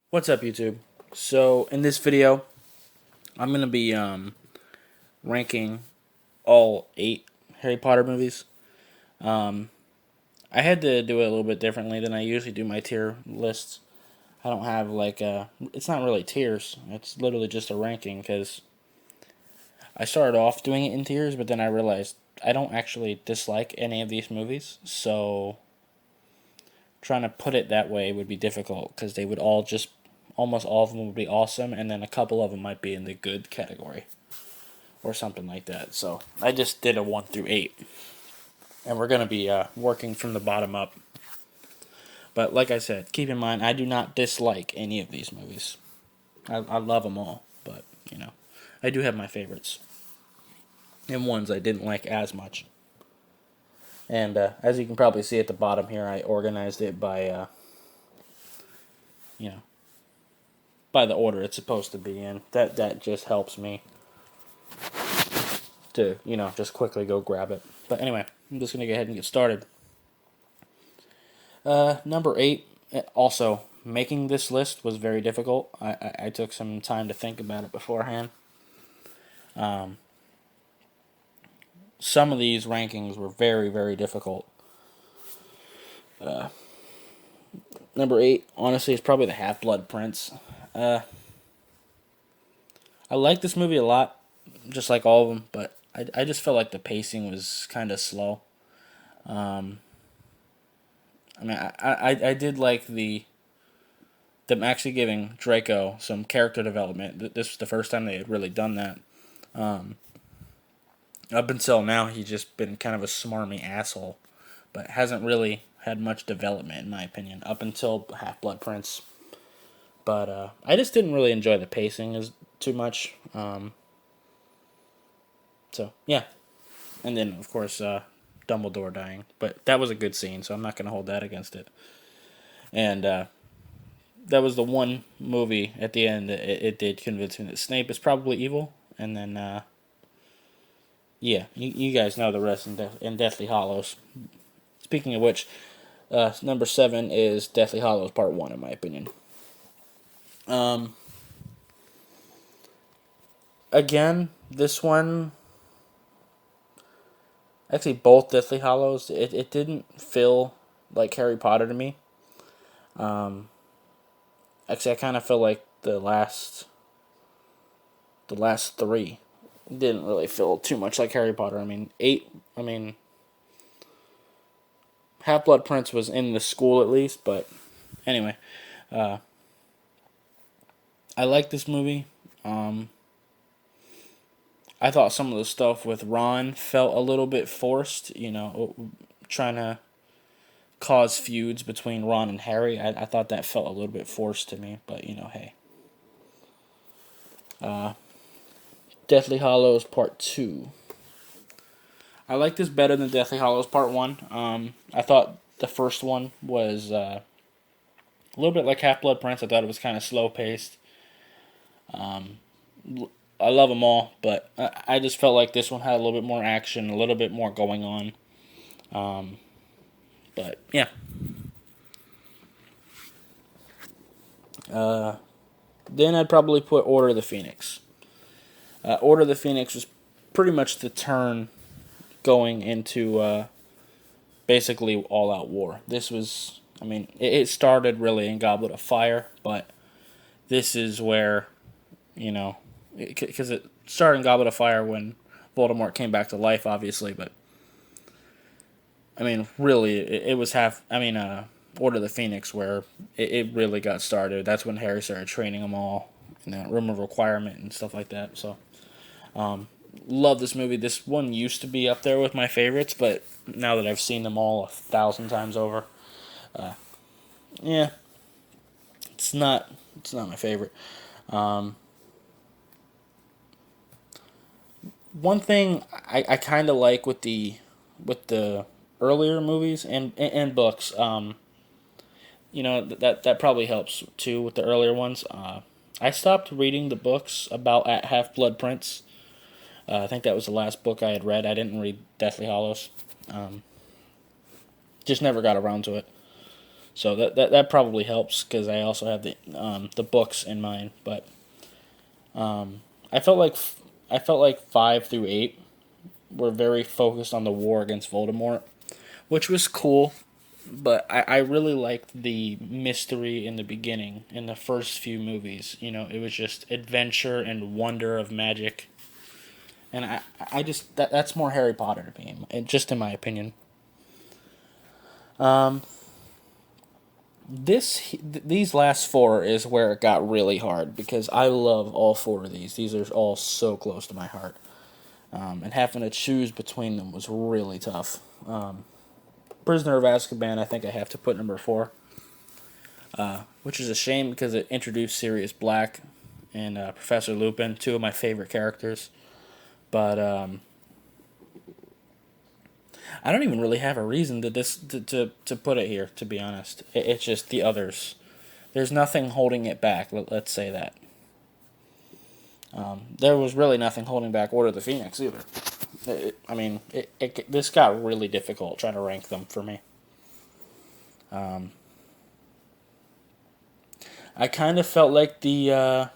What's up, YouTube? So in this video, I'm gonna be ranking all 8 Harry Potter movies. Um, I had to do it a little bit differently than I usually do my tier lists. I don't have it's not really tiers. It's literally just a ranking because I started off doing it in tiers, but then I realized I don't actually dislike any of these movies. So trying to put it that way would be difficult because they would all just almost all of them would be awesome, and then a couple of them might be in the good category or something like that. So I just did a 1 through 8, and we're going to be working from the bottom up. But like I said, keep in mind, I do not dislike any of these movies. I love them all, but, I do have my favorites, and ones I didn't like as much. And as you can probably see at the bottom here, I organized it by, you know, by the order it's supposed to be in. That just helps me to, just quickly go grab it. But anyway, I'm just going to go ahead and get started. Number 8, also, making this list was very difficult. I took some time to think about it beforehand. Some of these rankings were very, very difficult. Number 8, honestly, is probably The Half-Blood Prince. I like this movie a lot, just like all of them, but I just felt like the pacing was kind of slow. I did like them actually giving Draco some character development. This was the first time they had really done that. Up until now, he's just been kind of a smarmy asshole, but hasn't really had much development, in my opinion, up until Half Blood Prince. But I just didn't really enjoy the pacing as too much. So yeah, and then of course Dumbledore dying, but that was a good scene, so I'm not gonna hold that against it. And that was the one movie at the end that it did convince me that Snape is probably evil, and then yeah, you guys know the rest in Deathly Hollows. Speaking of which, number 7 is Deathly Hollows Part 1, in my opinion. Again, this one, actually both Deathly Hollows, it didn't feel like Harry Potter to me. Actually, I kind of feel like the last 3 didn't really feel too much like Harry Potter. I mean, 8, Half Blood Prince was in the school at least, but anyway, I like this movie. I thought some of the stuff with Ron felt a little bit forced, trying to cause feuds between Ron and Harry. I thought that felt a little bit forced to me, but hey. Deathly Hollows Part 2. I like this better than Deathly Hollows Part 1. I thought the first one was a little bit like Half Blood Prince. I thought it was kind of slow paced. I love them all, but I just felt like this one had a little bit more action, a little bit more going on. But yeah. Then I'd probably put Order of the Phoenix. Order of the Phoenix was pretty much the turn going into basically all out war. This was, it started really in Goblet of Fire, but this is where, because it started in Goblet of Fire when Voldemort came back to life, obviously, but really, it was Order of the Phoenix where it really got started. That's when Harry started training them all in that room of requirement and stuff like that. So, love this movie. This one used to be up there with my favorites, but now that I've seen them all 1,000 times over, yeah, it's not my favorite. One thing I kind of like with the earlier movies and books, that probably helps too with the earlier ones. I stopped reading the books about at Half Blood Prince. I think that was the last book I had read. I didn't read Deathly Hollows. Just never got around to it. So that probably helps because I also have the books in mind. But I felt like I felt like 5 through 8 were very focused on the war against Voldemort, which was cool. But I really liked the mystery in the beginning, in the first few movies. It was just adventure and wonder of magic. And I just, that's more Harry Potter to me, just in my opinion. Um, these last 4 is where it got really hard because I love all 4 of these. These are all so close to my heart. And having to choose between them was really tough. Prisoner of Azkaban, I think I have to put number 4, which is a shame because it introduced Sirius Black and Professor Lupin, 2 of my favorite characters. But I don't even really have a reason to put it here. To be honest, it's just the others. There's nothing holding it back. Let's say that. There was really nothing holding back Order of the Phoenix either. This got really difficult trying to rank them for me. I kind of felt like the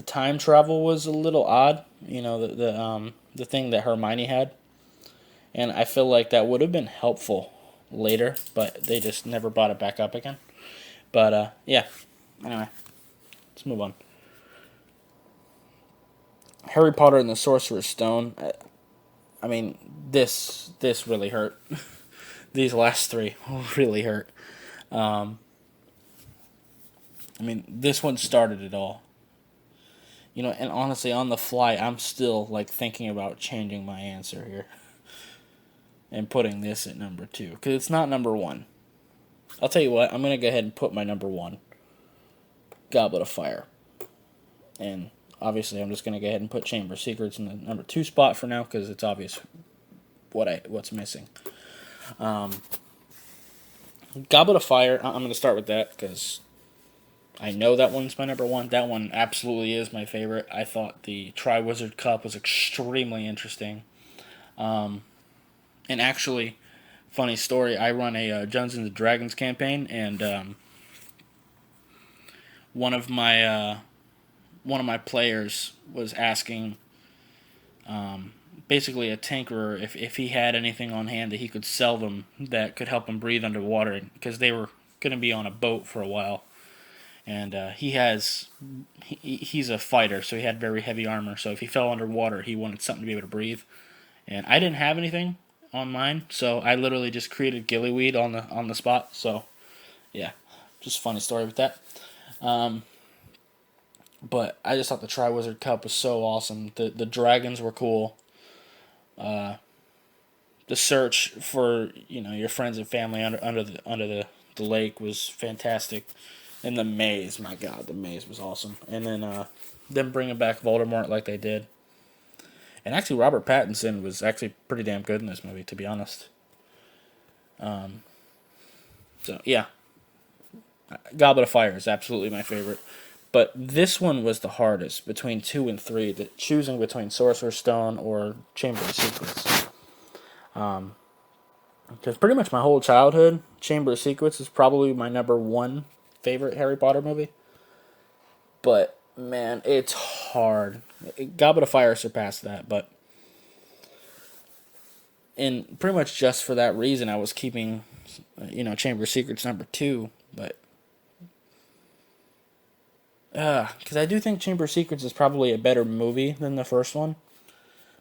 time travel was a little odd. The thing that Hermione had, and I feel like that would have been helpful later, but they just never brought it back up again. But yeah. Anyway, let's move on. Harry Potter and the Sorcerer's Stone. This really hurt. These last 3 really hurt. This one started it all. And honestly, on the fly, I'm still like thinking about changing my answer here and putting this at number 2 because it's not number 1. I'll tell you what, I'm gonna go ahead and put my number 1, Goblet of Fire, and obviously I'm just gonna go ahead and put Chamber of Secrets in the number 2 spot for now because it's obvious what's missing. Goblet of Fire, I'm gonna start with that because I know that one's my number 1. That one absolutely is my favorite. I thought the Triwizard Cup was extremely interesting. And actually, funny story, I run a Dungeons and Dragons campaign, and one of my players was asking, basically a tinkerer, if he had anything on hand that he could sell them that could help him breathe underwater, because they were going to be on a boat for a while. And he's a fighter, so he had very heavy armor. So if he fell underwater, he wanted something to be able to breathe. And I didn't have anything on mine, so I literally just created gillyweed on the spot. So yeah, just a funny story with that. But I just thought the Triwizard Cup was so awesome. The dragons were cool. The search for your friends and family under the lake was fantastic. And the maze, my God, the maze was awesome. And then them bringing back Voldemort like they did. And actually, Robert Pattinson was actually pretty damn good in this movie, to be honest. So, yeah. Goblet of Fire is absolutely my favorite. But this one was the hardest between 2 and 3. Choosing between Sorcerer's Stone or Chamber of Secrets. Because pretty much my whole childhood, Chamber of Secrets is probably my number 1 favorite Harry Potter movie. But, man, it's hard. Goblet of Fire surpassed that, but and pretty much just for that reason, I was keeping, Chamber of Secrets number 2, but because I do think Chamber of Secrets is probably a better movie than the first one,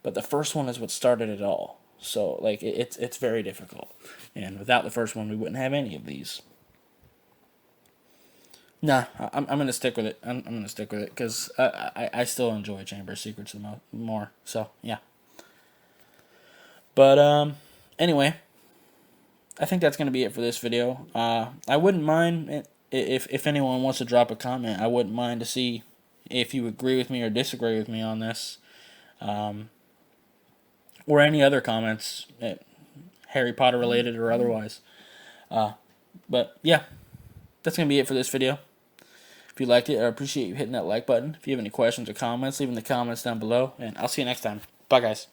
but the first one is what started it all. So, like, it's very difficult, and without the first one, we wouldn't have any of these. Nah, I'm gonna stick with it. I'm gonna stick with it because I still enjoy Chamber of Secrets more. So yeah. But anyway, I think that's gonna be it for this video. I wouldn't mind if anyone wants to drop a comment. I wouldn't mind to see if you agree with me or disagree with me on this, or any other comments, Harry Potter related or otherwise. But yeah, that's gonna be it for this video. If you liked it, I appreciate you hitting that like button. If you have any questions or comments, leave in the comments down below, and I'll see you next time. Bye, guys.